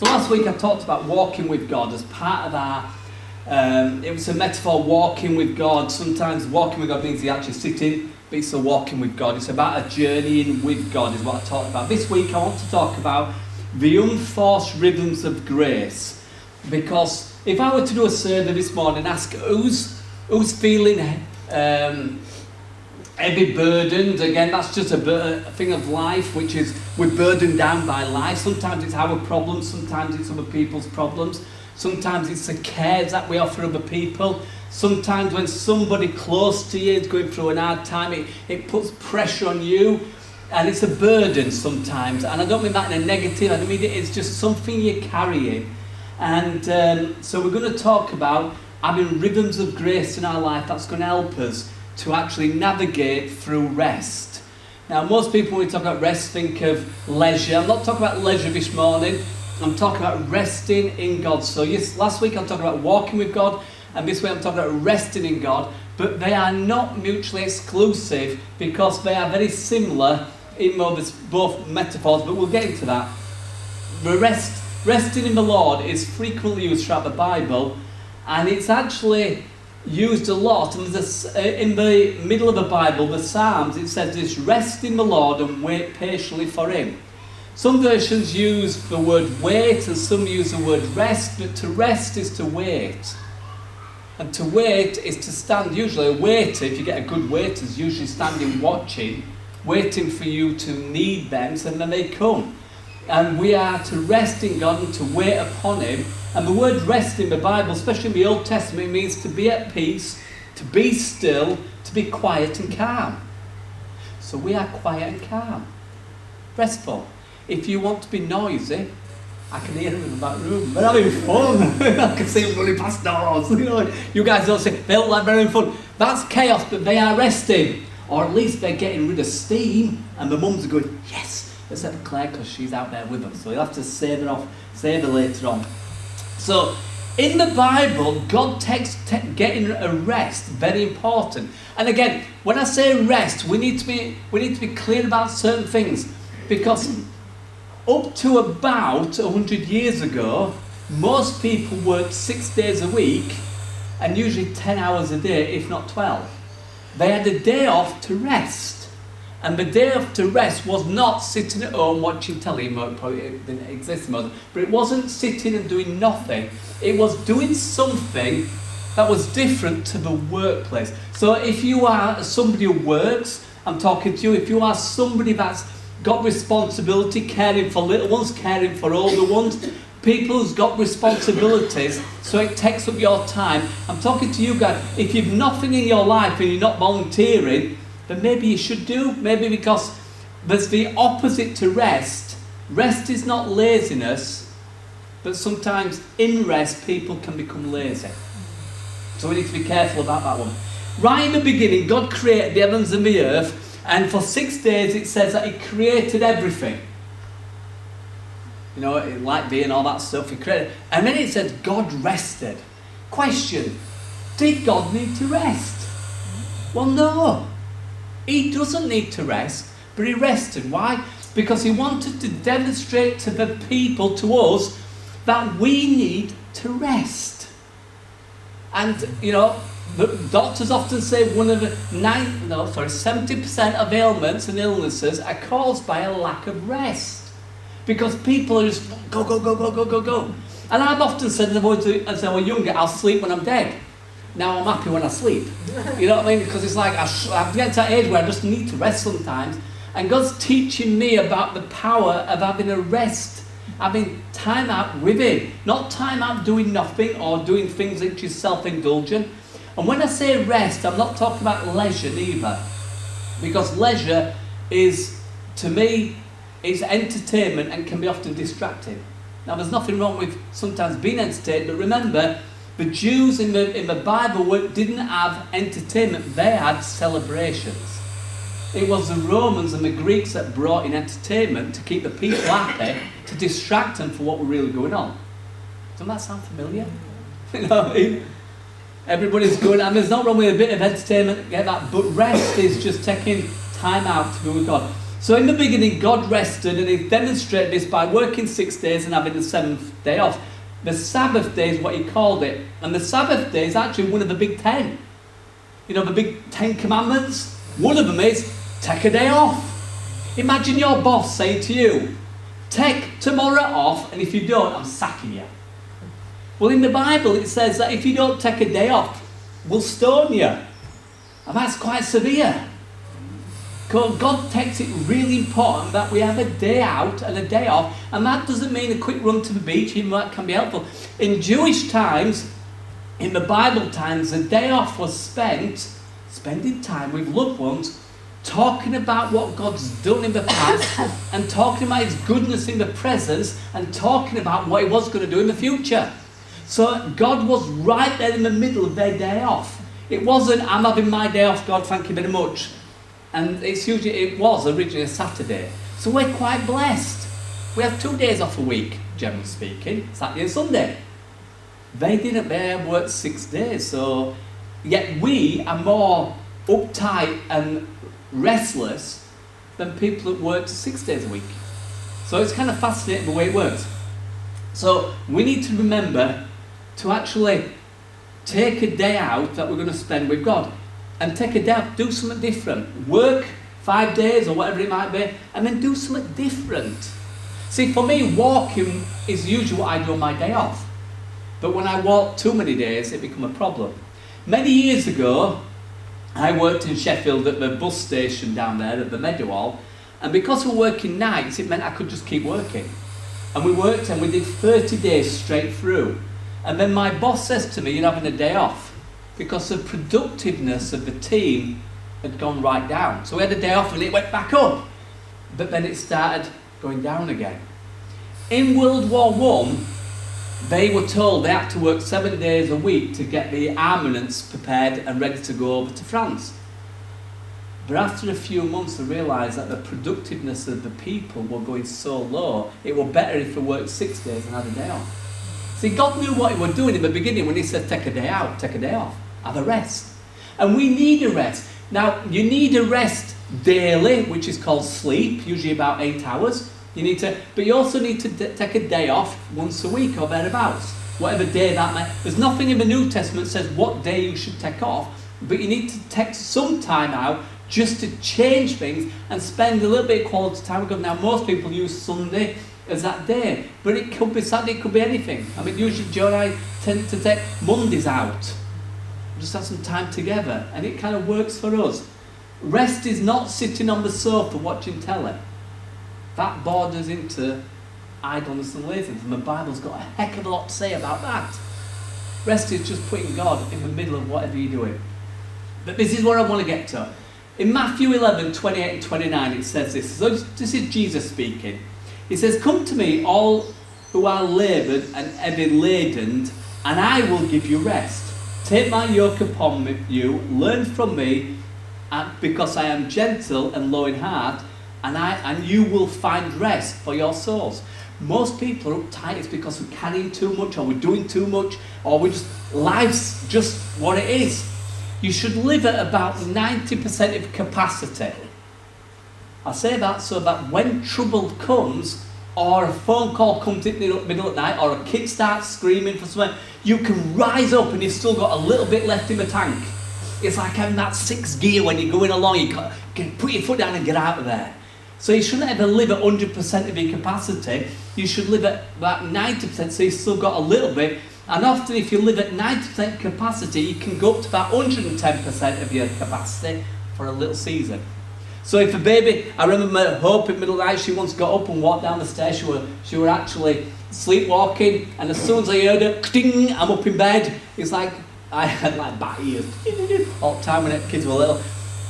So last week I talked about walking with God as part of our, it was a metaphor, walking with God. Sometimes walking with God means you're actually sitting, but it's a walking with God. It's about a journeying with God is what I talked about. This week I want to talk about the unforced rhythms of grace. Because if I were to do a survey this morning, ask who's feeling heavy burdened, again that's just a thing of life, which is we're burdened down by life. Sometimes it's our problems, sometimes it's other people's problems, sometimes it's the cares that we offer other people, sometimes when somebody close to you is going through an hard time, it puts pressure on you and it's a burden sometimes. And I don't mean that in a negative, I mean it's just something you're carrying. And so we're going to talk about having rhythms of grace in our life that's going to help us to actually navigate through rest. Now, most people, when we talk about rest, think of leisure. I'm not talking about leisure this morning. I'm talking about resting in God. So yes, last week I'm talking about walking with God, and this week I'm talking about resting in God. But they are not mutually exclusive because they are very similar in both metaphors, but we'll get into that. Resting in the Lord is frequently used throughout the Bible, and it's actually used a lot. And in the middle of the Bible, the Psalms, it says this: rest in the Lord and wait patiently for him. Some versions use the word wait and some use the word rest, but to rest is to wait. And to wait is to stand. Usually a waiter, if you get a good waiter, is usually standing watching, waiting for you to need them, and then they come. And we are to rest in God and to wait upon him. And the word rest in the Bible, especially in the Old Testament, means to be at peace, to be still, to be quiet and calm. So we are quiet and calm, restful. If you want to be noisy, I can hear them in the back room. They're having fun. I can see them running past doors. You guys don't say, they look like they're having fun. That's chaos, but they are resting. Or at least they're getting rid of steam. And the mums are going, yes, except Claire, because she's out there with them. So you'll have to save her later on. So, in the Bible, God takes getting a rest very important. And again, when I say rest, we need to be clear about certain things, because up to about 100 years ago, most people worked 6 days a week and usually 10 hours a day, if not 12. They had a day off to rest. And the day off to rest was not sitting at home watching telly, probably it didn't exist most, but it wasn't sitting and doing nothing. It was doing something that was different to the workplace. So if you are somebody who works, I'm talking to you, if you are somebody that's got responsibility, caring for little ones, caring for older ones, people who's got responsibilities, so it takes up your time. I'm talking to you guys, if you've nothing in your life and you're not volunteering, then maybe you should do, maybe, because there's the opposite to rest. Rest is not laziness, but sometimes in rest people can become lazy. So we need to be careful about that one. Right in the beginning, God created the heavens and the earth, and for 6 days it says that he created everything. You know, light being all that stuff, he created. And then it says God rested. Question, did God need to rest? Well, no. He doesn't need to rest, but he rested. Why? Because he wanted to demonstrate to the people, to us, that we need to rest. And, you know, the doctors often say 70% of ailments and illnesses are caused by a lack of rest. Because people are just go, go, go, go, go, go, go. And I've often said, as I was younger, I'll sleep when I'm dead. Now I'm happy when I sleep. You know what I mean? Because it's like I get to that age where I just need to rest sometimes. And God's teaching me about the power of having a rest, having time out with him. Not time out doing nothing or doing things which is self-indulgent. And when I say rest, I'm not talking about leisure either. Because leisure is, to me, is entertainment and can be often distracting. Now there's nothing wrong with sometimes being entertained, but remember, the Jews in the Bible didn't have entertainment, they had celebrations. It was the Romans and the Greeks that brought in entertainment to keep the people happy, to distract them from what was really going on. Doesn't that sound familiar? You know what I mean? Everybody's going, and there's not wrong with a bit of entertainment, get that, but rest is just taking time out to be with God. So in the beginning, God rested, and he demonstrated this by working 6 days and having the 7th day off. The Sabbath day is what he called it. And the Sabbath day is actually one of the big 10. You know, the big 10 commandments? One of them is, take a day off. Imagine your boss saying to you, take tomorrow off, and if you don't, I'm sacking you. Well, in the Bible, it says that if you don't take a day off, we'll stone you. And that's quite severe. God takes it really important that we have a day out and a day off, and that doesn't mean a quick run to the beach, even though that can be helpful. In Jewish times, in the Bible times, the day off was spending time with loved ones, talking about what God's done in the past, and talking about his goodness in the present, and talking about what he was going to do in the future. So God was right there in the middle of their day off. It wasn't, I'm having my day off, God, thank you very much. And it was originally a Saturday. So we're quite blessed. We have 2 days off a week, generally speaking, Saturday and Sunday. They didn't, they worked 6 days. So, yet we are more uptight and restless than people that worked 6 days a week. So it's kind of fascinating the way it works. So we need to remember to actually take a day out that we're going to spend with God. And take a day off, do something different. Work 5 days or whatever it might be, and then do something different. See, for me, walking is usually what I do on my day off. But when I walk too many days, it becomes a problem. Many years ago, I worked in Sheffield at the bus station down there at the Meadowhall, and because we were working nights, it meant I could just keep working. And we worked and we did 30 days straight through. And then my boss says to me, you're having a day off, because the productiveness of the team had gone right down. So we had a day off and it went back up. But then it started going down again. In World War I, they were told they had to work 7 days a week to get the armaments prepared and ready to go over to France. But after a few months, they realised that the productiveness of the people were going so low, it was better if they worked 6 days and had a day off. See, God knew what he was doing in the beginning when he said, take a day out, take a day off, have a rest. And we need a rest. Now, you need a rest daily, which is called sleep, usually about 8 hours. But you also need to take a day off once a week or thereabouts, whatever day that may. There's nothing in the New Testament that says what day you should take off, but you need to take some time out just to change things and spend a little bit of quality time with God. Now, most people use Sunday as that day, but it could be Saturday, it could be anything. I mean, usually Joe and I tend to take Mondays out, just have some time together, and it kind of works for us. Rest is not sitting on the sofa watching telly. That borders into idleness and laziness, and the Bible's got a heck of a lot to say about that. Rest is just putting God in the middle of whatever you're doing. But this is where I want to get to. In Matthew 11, 28 and 29, it says this. So this is Jesus speaking. He says, come to me, all who are laboured and heavy laden, and I will give you rest. Take my yoke upon you, learn from me, because I am gentle and low in heart, and you will find rest for your souls. Most people are uptight. It's because we're carrying too much, or we're doing too much, or life's just what it is. You should live at about 90% of capacity. I say that so that when trouble comes, or a phone call comes in the middle of the night, or a kid starts screaming for something, you can rise up and you've still got a little bit left in the tank. It's like having that 6th gear when you're going along, you can put your foot down and get out of there. So you shouldn't ever live at 100% of your capacity. You should live at about 90%, so you've still got a little bit. And often if you live at 90% capacity, you can go up to about 110% of your capacity for a little season. So if a baby, I remember Hope in middle of the night, she once got up and walked down the stairs. She were actually sleepwalking, and as soon as I heard her, ding, I'm up in bed. It's like, I had like bat ears all the time when the kids were little.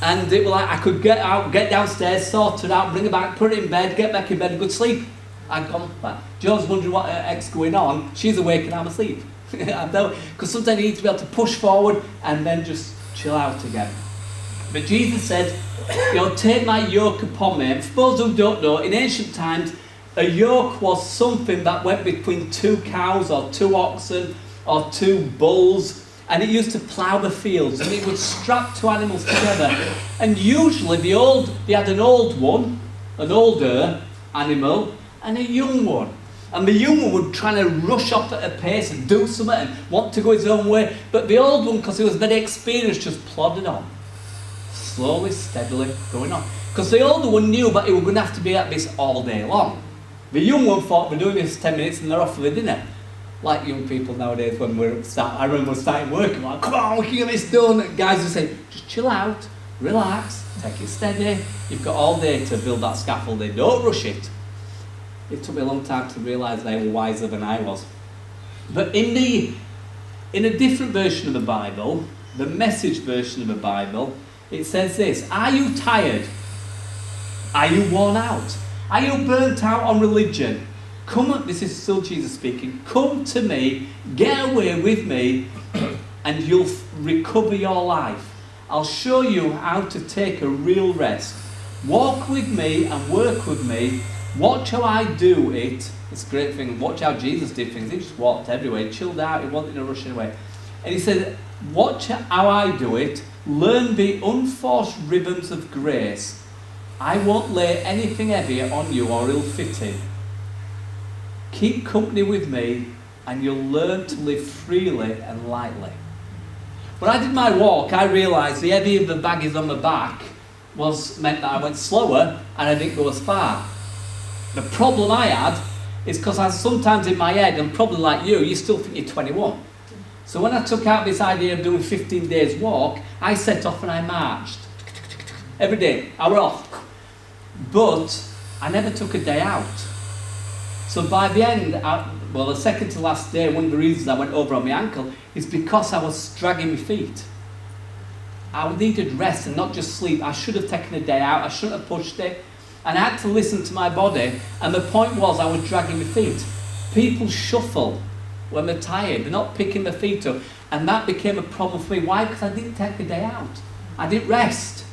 And it was like I could get out, get downstairs, sort her out, bring her back, put her in bed, get back in bed, and good sleep. I'd gone back. Joe's wondering what her ex going on. She's awake and I'm asleep. Because sometimes you need to be able to push forward and then just chill out again. But Jesus said, take my yoke upon me. And for those who don't know, in ancient times, a yoke was something that went between 2 cows or 2 oxen or 2 bulls, and it used to plough the fields, and it would strap 2 animals together. And usually they had an old one, an older animal and a young one. And the young one would try to rush off at a pace and do something and want to go his own way. But the old one, because he was very experienced, just plodded on. Slowly, steadily going on. Because the older one knew that he was going to have to be at this all day long. The young one thought, we're doing this 10 minutes and they're off for the dinner. Like young people nowadays when I remember we're starting work, I'm like, come on, we can get this done. And guys would say, just chill out, relax, take it steady. You've got all day to build that scaffolding, don't rush it. It took me a long time to realise they were wiser than I was. But in a different version of the Bible, the Message version of the Bible, it says this: are you tired? Are you worn out? Are you burnt out on religion? This is still Jesus speaking, come to me, get away with me, and you'll recover your life. I'll show you how to take a real rest. Walk with me and work with me. Watch how I do it. It's a great thing. Watch how Jesus did things. He just walked everywhere. He chilled out. He wasn't in a rush anyway. And he said, watch how I do it. Learn the unforced rhythms of grace. I won't lay anything heavy on you or ill-fitting. Keep company with me and you'll learn to live freely and lightly. When I did my walk, I realised the heavier the bag is on my back meant that I went slower and I didn't go as far. The problem I had is because I sometimes in my head, and probably like you still think you're 21. So when I took out this idea of doing 15 days walk, I set off and I marched. Every day, I was off. But I never took a day out. So by the end, the second to last day, one of the reasons I went over on my ankle is because I was dragging my feet. I needed rest and not just sleep. I should have taken a day out. I shouldn't have pushed it. And I had to listen to my body. And the point was I was dragging my feet. People shuffle when they're tired. They're not picking their feet up. And that became a problem for me. Why? Because I didn't take a day out. I didn't rest.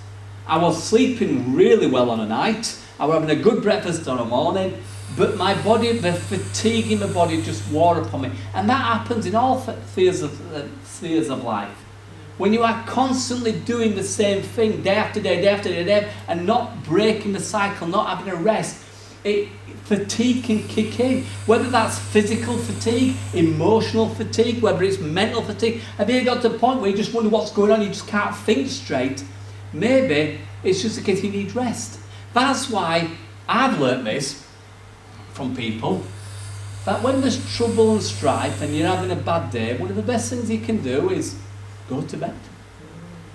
I was sleeping really well on a night. I was having a good breakfast on a morning. But my body, the fatigue in my body just wore upon me. And that happens in all spheres of life. When you are constantly doing the same thing day after day, and not breaking the cycle, not having a rest, fatigue can kick in. Whether that's physical fatigue, emotional fatigue, whether it's mental fatigue. Have you got to the point where you just wonder what's going on, you just can't think straight? Maybe it's just because you need rest. That's why I've learnt this from people, that when there's trouble and strife and you're having a bad day, one of the best things you can do is go to bed,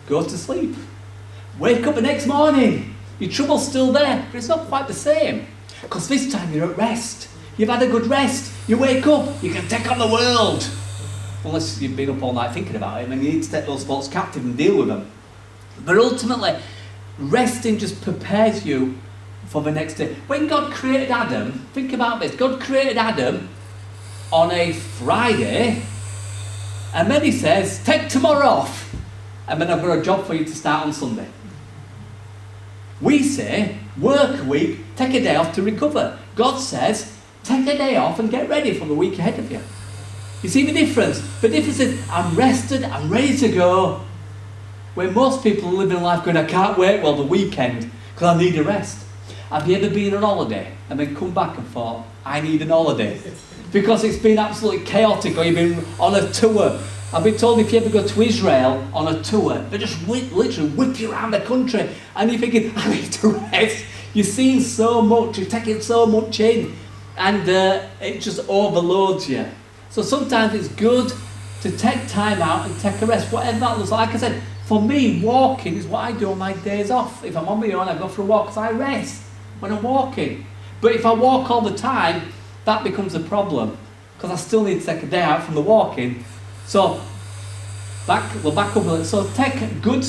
go to sleep, wake up the next morning. Your trouble's still there, but it's not quite the same, because this time you're at rest. You've had a good rest. You wake up, you can take on the world. Unless you've been up all night thinking about it, and you need to take those thoughts captive and deal with them. But ultimately, resting just prepares you for the next day. When God created Adam, think about this. God created Adam on a Friday, and then he says, take tomorrow off, and then I've got a job for you to start on Sunday. We say, work a week, take a day off to recover. God says, take a day off and get ready for the week ahead of you. You see the difference? The difference is, I'm rested, I'm ready to go. Where most people are living life going, I can't wait, the weekend, because I need a rest. Have you ever been on holiday and then come back and thought, I need an holiday? Because it's been absolutely chaotic, or you've been on a tour. I've been told if you ever go to Israel on a tour, they just literally whip you around the country, and you're thinking, I need to rest. You're seeing so much, you're taking so much in, and it just overloads you. So sometimes it's good to take time out and take a rest, whatever that looks like. Like I said, for me, walking is what I do on my days off. If I'm on my own, I go for a walk because I rest when I'm walking. But if I walk all the time, that becomes a problem, because I still need to take a day out from the walking. So we'll back up a little. So take a good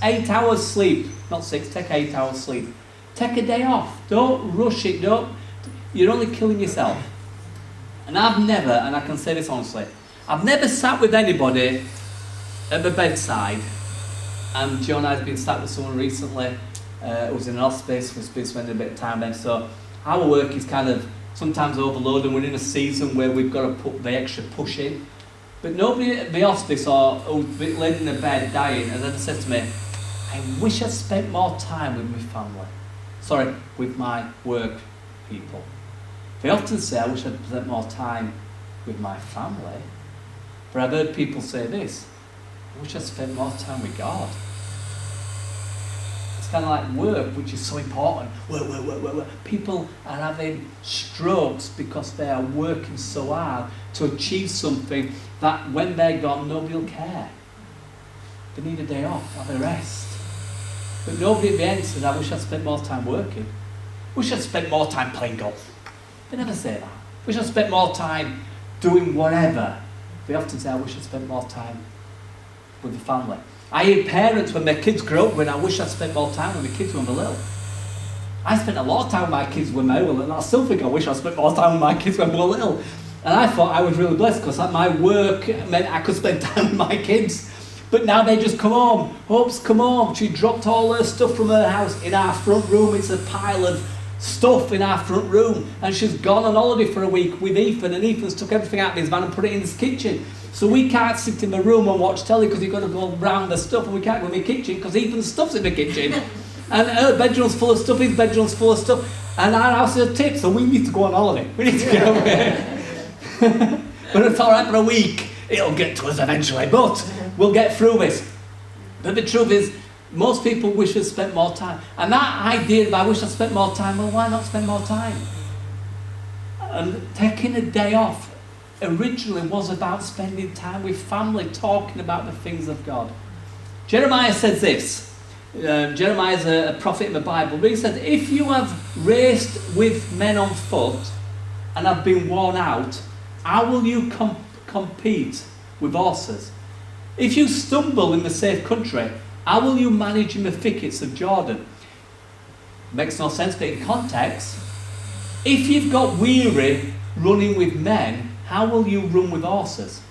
8 hours sleep. Not 6, take 8 hours sleep. Take a day off. Don't rush it. You're only killing yourself. And I've never, and I can say this honestly, I've never sat with anybody at the bedside, and Joe and I have been sat with someone recently who was in an hospice. We've been spending a bit of time there. So our work is kind of sometimes overloaded, and we're in a season where we've got to put the extra push in. But nobody at the hospice or who's laid in a bed dying has ever said to me, I wish I'd spent more time with my family. with my work people. They often say, I wish I'd spent more time with my family. But I've heard people say this, I wish I'd spent more time with God. It's kind of like work, which is so important. Work. People are having strokes because they are working so hard to achieve something that when they're gone, nobody will care. They need a day off, have a rest. But nobody at the end says, I wish I'd spent more time working. Wish I'd spent more time playing golf. They never say that. Wish I'd spent more time doing whatever. They often say, I wish I'd spent more time with the family. I hear parents when their kids grow up when I wish I'd spent more time with the kids when they were little. I spent a lot of time with my kids when they were little, and I still think I wish I'd spent more time with my kids when they were little. And I thought I was really blessed because my work meant I could spend time with my kids. But now they just come home. Hope's come home. She dropped all her stuff from her house in our front room. It's a pile of stuff in our front room. And she's gone on holiday for a week with Ethan. And Ethan's took everything out of his van and put it in his kitchen. So we can't sit in the room and watch telly because you've got to go round the stuff. And we can't go in the kitchen because Ethan's stuff's in the kitchen. And her bedroom's full of stuff. His bedroom's full of stuff. And our house is a tip. So we need to go on holiday. We need to get away. But it's all right for a week. It'll get to us eventually, but we'll get through this. But the truth is, most people wish they'd spent more time. And that idea of I wish I'd spent more time, well, why not spend more time? And taking a day off originally was about spending time with family, talking about the things of God. Jeremiah says this. Jeremiah is a prophet in the Bible, but he said, if you have raced with men on foot and have been worn out, how will you compete with horses? If you stumble in the safe country, how will you manage in the thickets of Jordan? Makes no sense, but in context, if you've got weary running with men, how will you run with horses?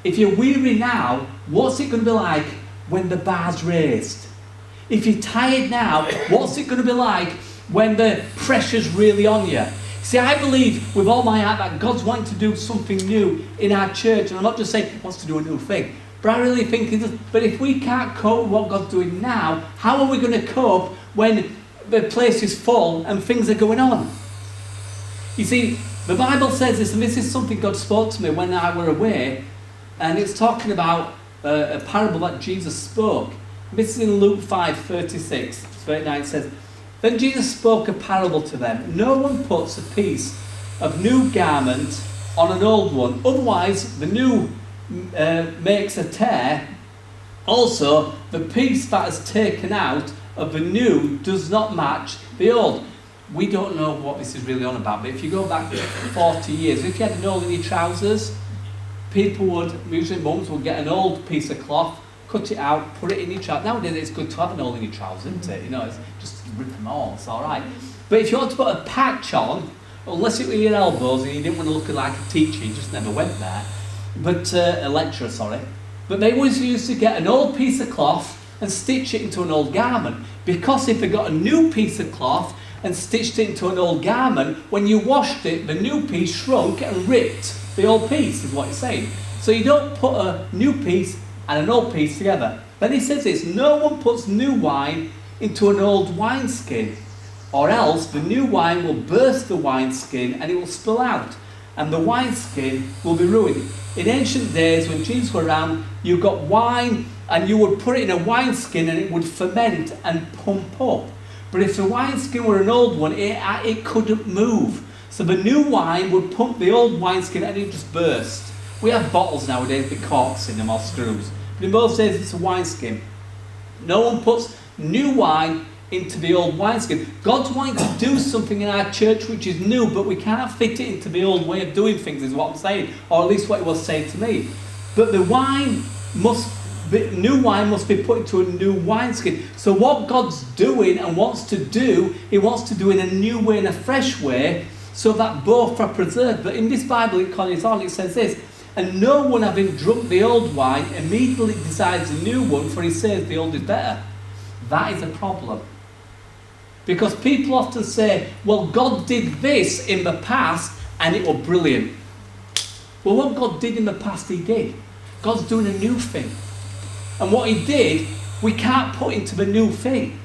If you're weary now, what's it going to be like when the bar's raised? If you're tired now, what's it going to be like when the pressure's really on you? See, I believe with all my heart that God's wanting to do something new in our church. And I'm not just saying He wants to do a new thing. But I really think He does. But if we can't cope with what God's doing now, how are we going to cope when the place is full and things are going on? You see, the Bible says this, and this is something God spoke to me when I were away. And it's talking about a parable that Jesus spoke. This is in Luke 5:36, 39. It says, then Jesus spoke a parable to them. No one puts a piece of new garment on an old one. Otherwise, the new makes a tear. Also, the piece that is taken out of the new does not match the old. We don't know what this is really on about, but if you go back 40 years, if you had an hole in your trousers, people would, usually mums, would get an old piece of cloth, cut it out, put it in your trousers. Nowadays it's good to have an hole in your trousers, isn't it? You know, it's just rip them all, it's alright. But if you want to put a patch on, unless it were your elbows and you didn't want to look like a teacher, you just never went there, but a lecturer, sorry. But they always used to get an old piece of cloth and stitch it into an old garment. Because if they got a new piece of cloth and stitched it into an old garment, when you washed it, the new piece shrunk and ripped the old piece, is what it's saying. So you don't put a new piece and an old piece together. Then he says this, no one puts new wine into an old wineskin, or else the new wine will burst the wineskin and it will spill out, and the wineskin will be ruined. In ancient days, when Jesus were around, you got wine and you would put it in a wineskin and it would ferment and pump up. But if the wineskin were an old one, it couldn't move. So the new wine would pump the old wineskin and it would just burst. We have bottles nowadays with corks in them or screws. But in those days, it's a wineskin. No one puts new wine into the old wineskin. God's wanting to do something in our church which is new, but we can't fit it into the old way of doing things, is what I'm saying. Or at least what He was saying to me. But the new wine must be put into a new wineskin. So what God's doing and wants to do, He wants to do in a new way, in a fresh way, so that both are preserved. But in this Bible, it says this, and no one having drunk the old wine immediately desires a new one, for he says the old is better. That is a problem. Because people often say, well, God did this in the past and it was brilliant. Well, what God did in the past, He did. God's doing a new thing. And what He did, we can't put into the new thing.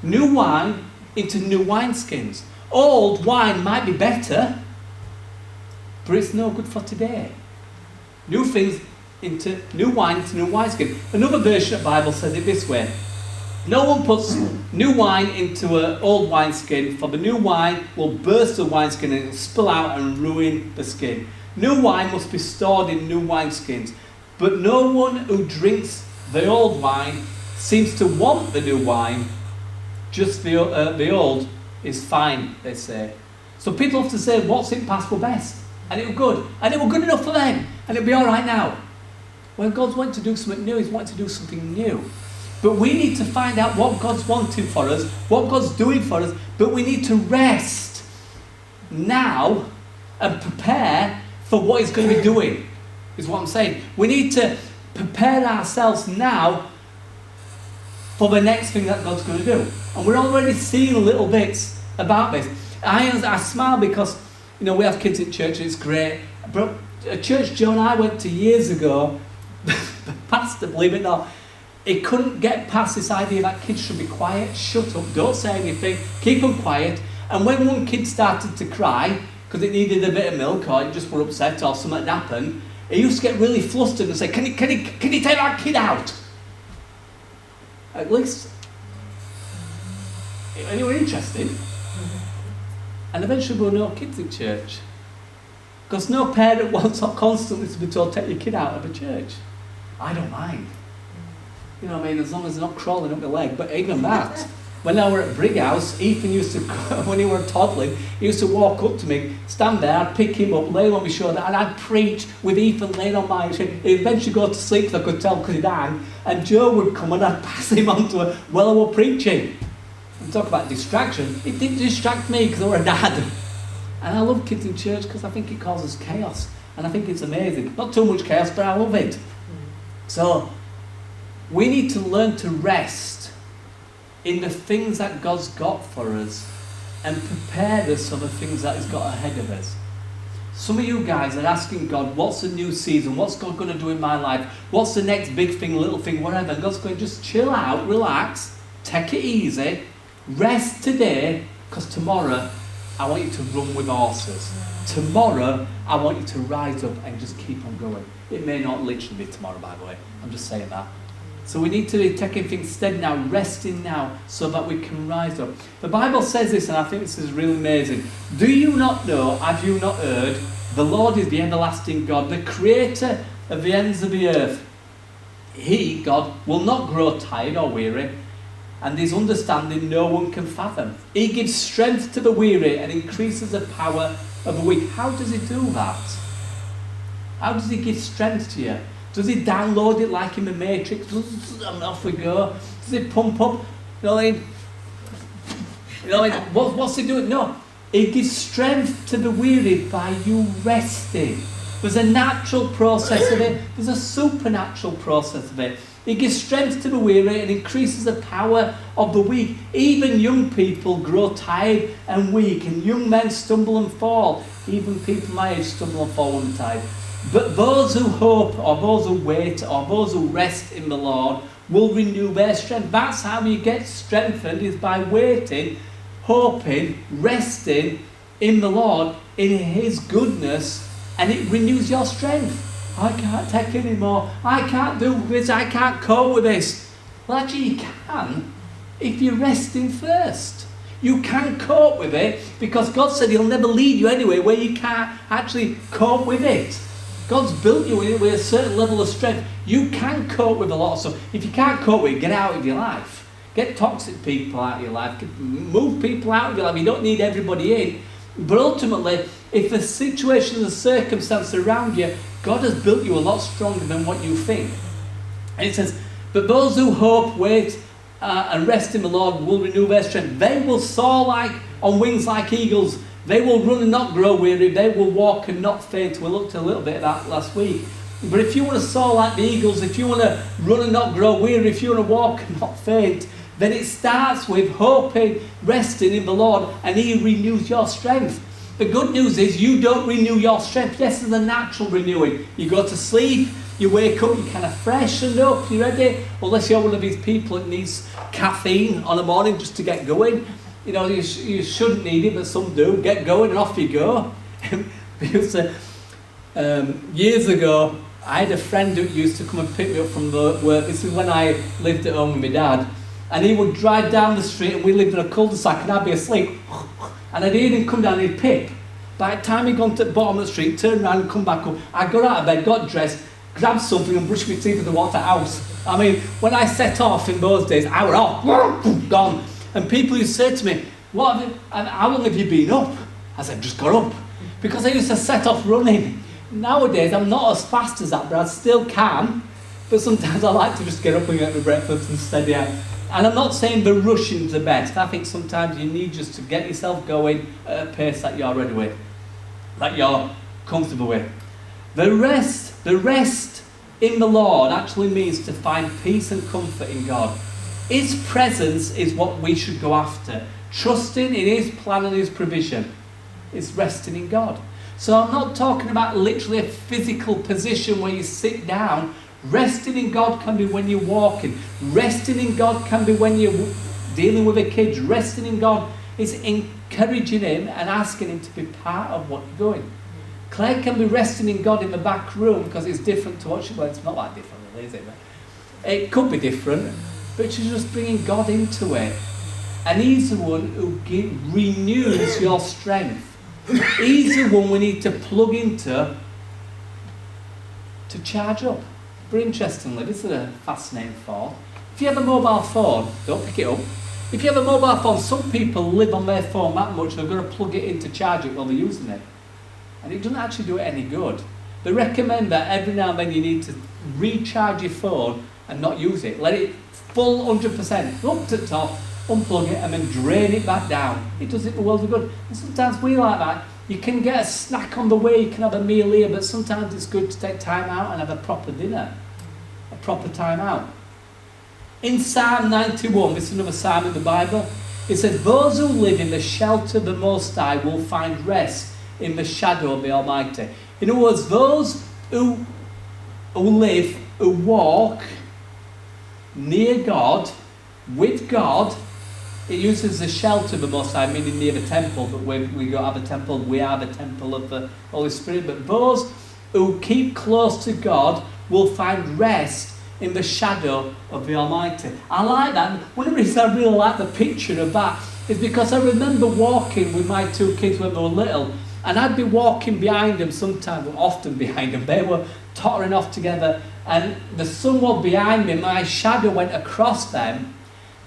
New wine into new wineskins. Old wine might be better, but it's no good for today. New things into new wine, into new wineskin. Another version of the Bible says it this way. No one puts new wine into an old wineskin, for the new wine will burst the wineskin and it will spill out and ruin the skin. New wine must be stored in new wineskins, but no one who drinks the old wine seems to want the new wine. Just the old is fine, they say. So people often say, what's in past were best? And it was good. And it was good enough for them. And it'll be all right now. When God's wanting to do something new, He's wanting to do something new. But we need to find out what God's wanting for us, what God's doing for us, but we need to rest now and prepare for what He's going to be doing, is what I'm saying. We need to prepare ourselves now for the next thing that God's going to do. And we're already seeing little bits about this. I smile because, we have kids in church and it's great. But a church Joe and I went to years ago, the pastor, believe it or not, he couldn't get past this idea that kids should be quiet, shut up, don't say anything, keep them quiet. And when one kid started to cry because it needed a bit of milk or it just were upset or something had happened, he used to get really flustered and say, can you take that kid out? At least, anyone interested? And eventually there were no kids in church. Because no parent wants constantly to be told, take your kid out of a church. I don't mind. As long as they're not crawling up my leg. But even that, when I were at Brighouse, Ethan used to, when he were toddling, he used to walk up to me, stand there, I'd pick him up, lay him on my shoulder, and I'd preach with Ethan laying on my shoulder. He'd eventually go to sleep, because I could tell because he'd hang, and Joe would come and I'd pass him on to her while I were preaching. And talk about distraction. It didn't distract me because I were a dad. And I love kids in church because I think it causes chaos. And I think it's amazing. Not too much chaos, but I love it. So, we need to learn to rest in the things that God's got for us and prepare us for the things that He's got ahead of us. Some of you guys are asking God, what's the new season? What's God going to do in my life? What's the next big thing, little thing, whatever? And God's going, just chill out, relax, take it easy, rest today, because tomorrow I want you to run with horses. Tomorrow I want you to rise up and just keep on going. It may not literally be tomorrow, by the way. I'm just saying that. So we need to be taking things steady now, resting now, so that we can rise up. The Bible says this, and I think this is really amazing. Do you not know, have you not heard, the Lord is the everlasting God, the creator of the ends of the earth. He, God, will not grow tired or weary, and His understanding no one can fathom. He gives strength to the weary and increases the power of the weak. How does He do that? How does He give strength to you? Does He download it like in the Matrix? And off we go. Does He pump up? What's He doing? No. He gives strength to the weary by you resting. There's a natural process of it. There's a supernatural process of it. He gives strength to the weary and increases the power of the weak. Even young people grow tired and weak, and young men stumble and fall. Even people my age stumble and fall when they're tired. But those who hope, or those who wait, or those who rest in the Lord will renew their strength. That's how you get strengthened, is by waiting, hoping, resting in the Lord, in His goodness, and it renews your strength. I can't take any more. I can't do this. I can't cope with this. Well, actually, you can if you're resting first. You can cope with it because God said He'll never lead you anywhere where you can't actually cope with it. God's built you with a certain level of strength. You can cope with a lot of stuff. If you can't cope with it, get out of your life. Get toxic people out of your life. Move people out of your life. You don't need everybody in. But ultimately, if the situation and the circumstances around you, God has built you a lot stronger than what you think. And it says, but those who hope, wait, and rest in the Lord will renew their strength. They will soar on wings like eagles. They will run and not grow weary. They will walk and not faint. We looked at a little bit at that last week. But if you want to soar like the eagles, if you want to run and not grow weary, if you want to walk and not faint, then it starts with hoping, resting in the Lord, and He renews your strength. The good news is you don't renew your strength. Yes, there's a natural renewing. You go to sleep, you wake up, you're kind of fresh and up, you're ready. Unless you're one of these people that needs caffeine on the morning just to get going. You know, you shouldn't need it, but some do. Get going and off you go. Because years ago, I had a friend who used to come and pick me up from the work. This is when I lived at home with my dad. And he would drive down the street, and we lived in a cul-de-sac, and I'd be asleep. And I'd hear him come down and he'd pip. By the time he'd gone to the bottom of the street, turned around and come back up, I got out of bed, got dressed, grabbed something and brushed my teeth and walked out the house. I mean, when I set off in those days, I was off, gone. And people used to say to me, how long have you been up? I said, just got up. Because I used to set off running. Nowadays, I'm not as fast as that, but I still can. But sometimes I like to just get up and get my breakfast and steady out. And I'm not saying the rushing's the best. I think sometimes you need just to get yourself going at a pace that you're ready with, that you're comfortable with. The rest in the Lord actually means to find peace and comfort in God. His presence is what we should go after. Trusting in His plan and His provision is resting in God. So I'm not talking about literally a physical position where you sit down. Resting in God can be when you're walking. Resting in God can be when you're dealing with the kids. Resting in God is encouraging Him and asking Him to be part of what you're doing. Claire can be resting in God in the back room because it's different to what she wants. It's not that different, really, is it? It could be different, but she's just bringing God into it. And He's the one who renews your strength. He's the one we need to plug into to charge up. But interestingly, this is a fascinating thought. If you have a mobile phone, don't pick it up. If you have a mobile phone, some people live on their phone that much, they're going to plug it in to charge it while they're using it. And it doesn't actually do it any good. They recommend that every now and then you need to recharge your phone and not use it. Let it full 100%, up to the top, unplug it and then drain it back down. It does it the world of good. And sometimes we like that. You can get a snack on the way, you can have a meal here, but sometimes it's good to take time out and have a proper dinner. A proper time out. In Psalm 91, this is another psalm in the Bible, it says, those who live in the shelter of the Most High will find rest in the shadow of the Almighty. In other words, those who walk near God, with God, it uses the shelter of the Most High, meaning near the temple, but we don't have a temple, we are the temple of the Holy Spirit. But those who keep close to God will find rest in the shadow of the Almighty. I like that. One of the reasons I really like the picture of that is because I remember walking with my two kids when they were little, and I'd be walking behind them sometimes, often behind them. They were tottering off together, and the sun was behind me, my shadow went across them,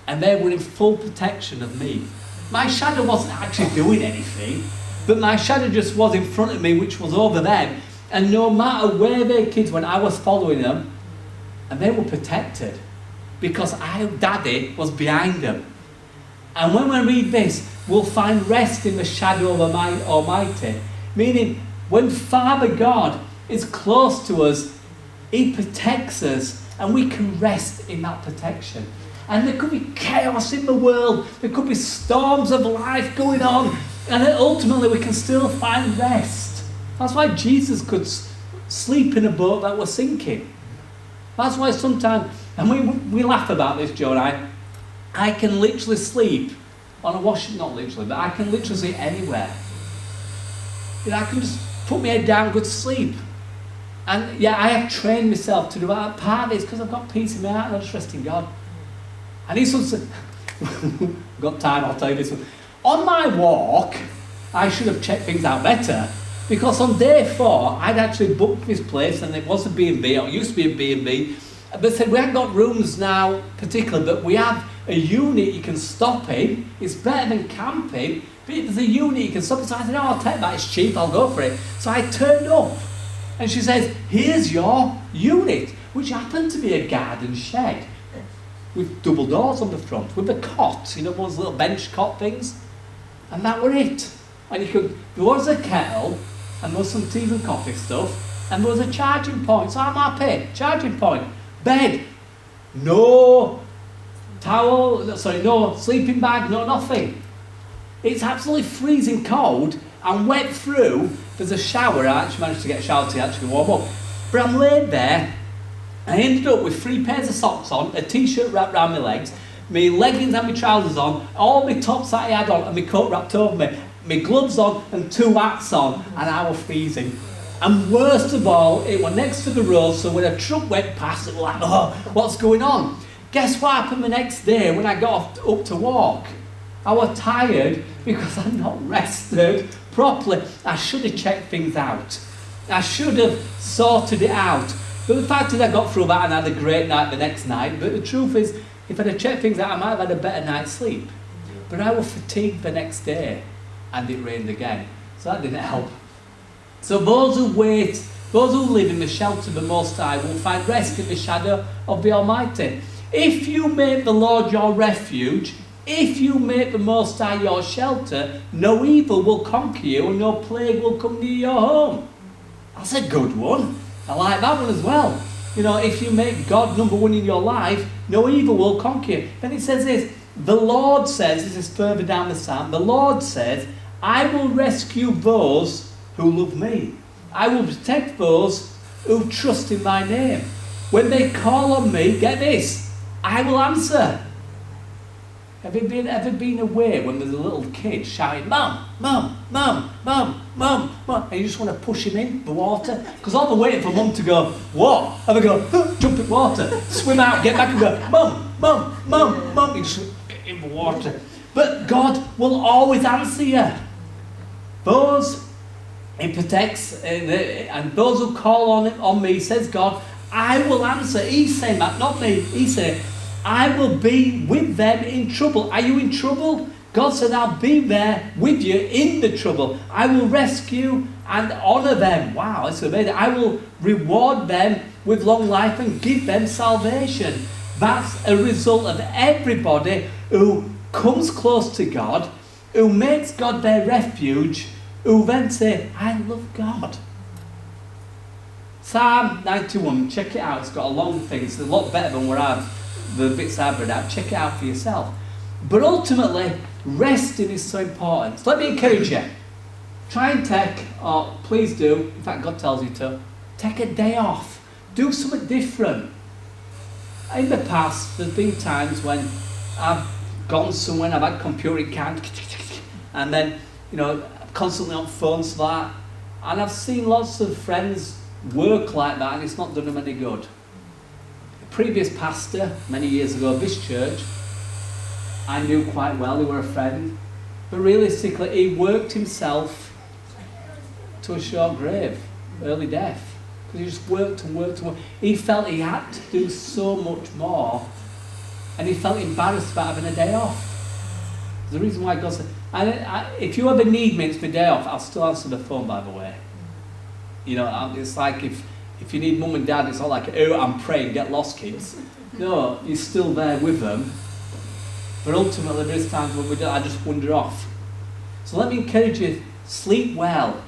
and they were in full protection of me. My shadow wasn't actually doing anything, but my shadow just was in front of me, which was over them. And no matter where their kids went, I was following them, and they were protected because Daddy was behind them. And when we read this, we'll find rest in the shadow of the Almighty. Meaning, when Father God is close to us, He protects us, and we can rest in that protection. And there could be chaos in the world, there could be storms of life going on, and then ultimately we can still find rest. That's why Jesus could sleep in a boat that was sinking. That's why sometimes, and we laugh about this, Joe and I can literally sleep on a washing, not literally, but I can literally sleep anywhere. You know, I can just put my head down and go to sleep. And yeah, I have trained myself to do that. Part of it is because I've got peace in my heart and I just trust in God. And he's got time, I'll tell you this one. On my walk, I should have checked things out better, because on day 4, I'd actually booked this place, and it was a B&B, or it used to be a B&B, but said we haven't got rooms now particularly, but we have a unit you can stop in. It's better than camping, but there's a unit you can stop in. So I said, I'll take that, it's cheap, I'll go for it. So I turned up, and she says, here's your unit, which happened to be a garden shed with double doors on the front, with a cot, you know, those little bench cot things, and that were it. And there was a kettle, and there was some tea and coffee stuff, and there was a charging point, so I'm happy, charging point, bed, no towel, no sleeping bag, no nothing. It's absolutely freezing cold, and wet through. There's a shower, I actually managed to get a shower to actually warm up, but I'm laid there. I ended up with 3 pairs of socks on, a t-shirt wrapped around my legs, my leggings and my trousers on, all my tops that I had on and my coat wrapped over me, my gloves on and 2 hats on, and I was freezing. And worst of all, it was next to the road, so when a truck went past, it was like, oh, what's going on? Guess what happened the next day when I got up to walk? I was tired because I'd not rested properly. I should have checked things out. I should have sorted it out. But the fact is I got through that and had a great night the next night. But the truth is, if I'd have checked things out, I might have had a better night's sleep. But I was fatigued the next day and it rained again. So that didn't help. So those who wait, those who live in the shelter of the Most High will find rest in the shadow of the Almighty. If you make the Lord your refuge, if you make the Most High your shelter, no evil will conquer you and no plague will come near your home. That's a good one. I like that one as well. You know, if you make God number one in your life, no evil will conquer you. Then it says this, the Lord says, this is further down the psalm, the Lord says, I will rescue those who love me. I will protect those who trust in my name. When they call on me, get this, I will answer. Have you ever been away when there's a little kid shouting, Mum, Mum, Mum, Mum, Mum, Mum, and you just want to push him in the water? Because all they're waiting for Mum to go, what? And they go, jump in water, swim out, get back and go, Mum, Mum, Mum, Mum, you just get in the water. But God will always answer you. Those He protects, and those who call on me, says God, I will answer. He's saying that, not me. He said, I will be with them in trouble. Are you in trouble? God said, I'll be there with you in the trouble. I will rescue and honour them. Wow, that's amazing. I will reward them with long life and give them salvation. That's a result of everybody who comes close to God, who makes God their refuge, who then say, I love God. Psalm 91, check it out. It's got a long thing. It's a lot better than the bits I've read out. Check it out for yourself. But ultimately, resting is so important. So let me encourage you. Try and take, or please do, in fact God tells you to, take a day off. Do something different. In the past, there's been times when I've gone somewhere and I've had computer in hand, and then, you know, constantly on phones like that. And I've seen lots of friends work like that and it's not done them any good. The previous pastor, many years ago of this church, I knew quite well, he were a friend, but realistically he worked himself to a short grave, early death, because he just worked and worked and worked. He felt he had to do so much more and he felt embarrassed about having a day off. The reason why God said, if you ever need me for a day off, I'll still answer the phone, by the way. You know, it's like if you need mum and dad, it's not like, oh, I'm praying, get lost, kids. No, you're still there with them. But ultimately, there's times when I just wander off. So let me encourage you, sleep well,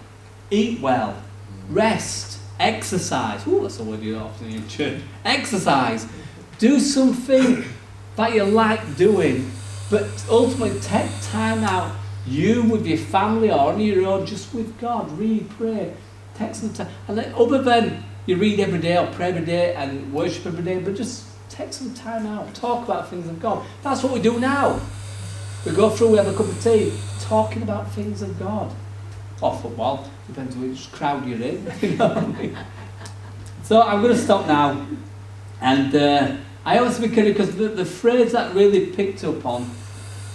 eat well, rest, exercise. Ooh, that's a word you often in church. Exercise. Do something that you like doing. But ultimately, take time out, you with your family or on your own, just with God. Read, pray, take some time. And then, other than you read every day or pray every day and worship every day, but just take some time out, talk about things of God. That's what we do now. We go through, we have a cup of tea, talking about things of God. Or football, depends which crowd you're in. You know what I mean? So I'm going to stop now. And I always be careful because the phrase that really picked up on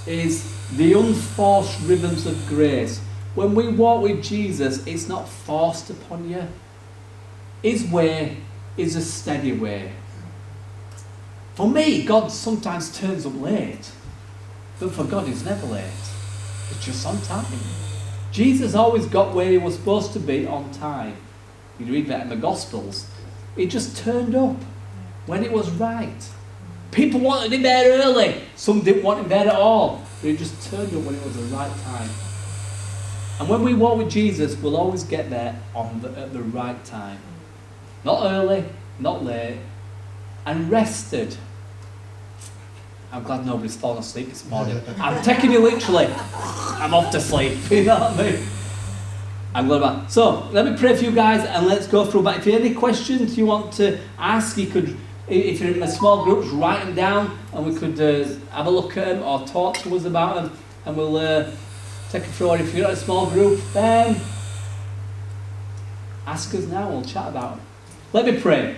is the unforced rhythms of grace. When we walk with Jesus, it's not forced upon you. His way is a steady way. For me, God sometimes turns up late. But for God, he's never late. It's just on time. Jesus always got where he was supposed to be on time. You read that in the Gospels. He just turned up when it was right. People wanted him there early. Some didn't want him there at all. But he just turned up when it was the right time. And when we walk with Jesus, we'll always get there at the right time. Not early, not late. And rested. I'm glad nobody's fallen asleep this morning. I'm taking you literally. I'm off to sleep. You know what I mean? I'm glad about. So, let me pray for you guys and let's go through. But if you have any questions you want to ask, you could If you're in a small groups, write them down and we could have a look at them or talk to us about them, and we'll take it through. If you're in a small group, then ask us now, we'll chat about them. Let me pray.